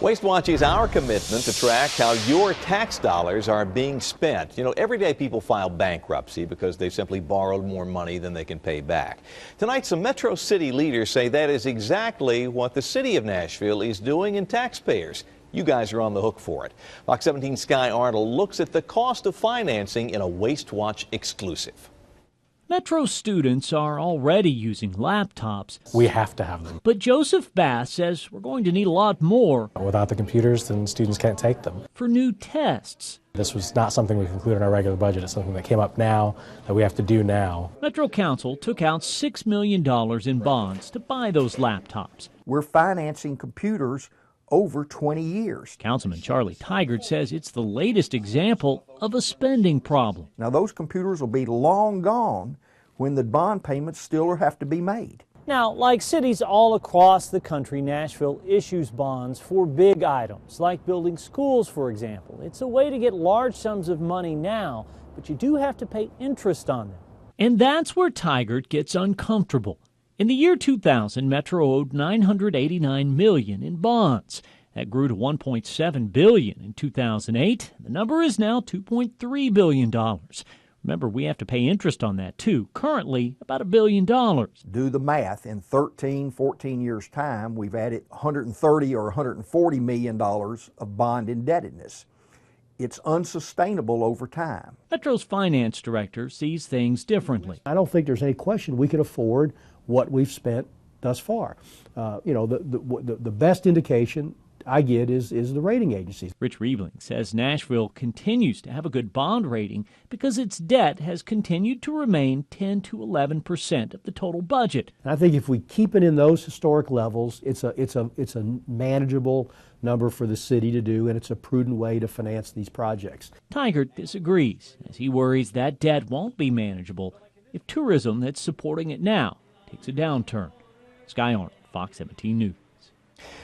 Waste Watch is our commitment to track how your tax dollars are being spent. You know, every day people file bankruptcy because they simply borrowed more money than they can pay back. Tonight, some Metro City leaders say that is exactly what the city of Nashville is doing in taxpayers. You guys are on the hook for it. Fox 17's Sky Arnold looks at the cost of financing in a Waste Watch exclusive. Metro students are already using laptops. We have to have them. But Joseph Bass says we're going to need a lot more. Without the computers, then students can't take them. For new tests. This was not something we included in our regular budget. It's something that came up now that we have to do now. Metro Council took out $6 million in bonds to buy those laptops. We're financing computers over 20 years. Councilman Charlie Tigert says it's the latest example of a spending problem. Now those computers will be long gone when the bond payments still have to be made. Now, like cities all across the country, Nashville issues bonds for big items, like building schools, for example. It's a way to get large sums of money now, but you do have to pay interest on them. And that's where Tigert gets uncomfortable. In the year 2000, Metro owed $989 million in bonds. That grew to $1.7 billion in 2008. The number is now $2.3 billion. Remember, we have to pay interest on that, too. Currently, about $1 billion. Do the math. In 13, 14 years' time, we've added $130 or $140 million of bond indebtedness. It's unsustainable over time. Metro's finance director sees things differently. I don't think there's any question we can afford what we've spent thus far. The best indication I get is the rating agencies. Rich Riebling says Nashville continues to have a good bond rating because its debt has continued to remain 10 to 11% of the total budget. And I think if we keep it in those historic levels, it's a manageable number for the city to do, and it's a prudent way to finance these projects. Tigert disagrees, as he worries that debt won't be manageable if tourism that's supporting it now takes a downturn. Sky Arnold, Fox 17 News.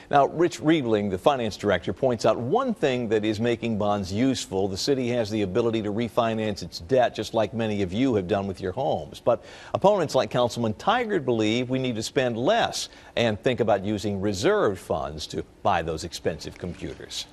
Now, Rich Riebling, the finance director, points out one thing that is making bonds useful. The city has the ability to refinance its debt, just like many of you have done with your homes. But opponents like Councilman Tigert believe we need to spend less and think about using reserved funds to buy those expensive computers.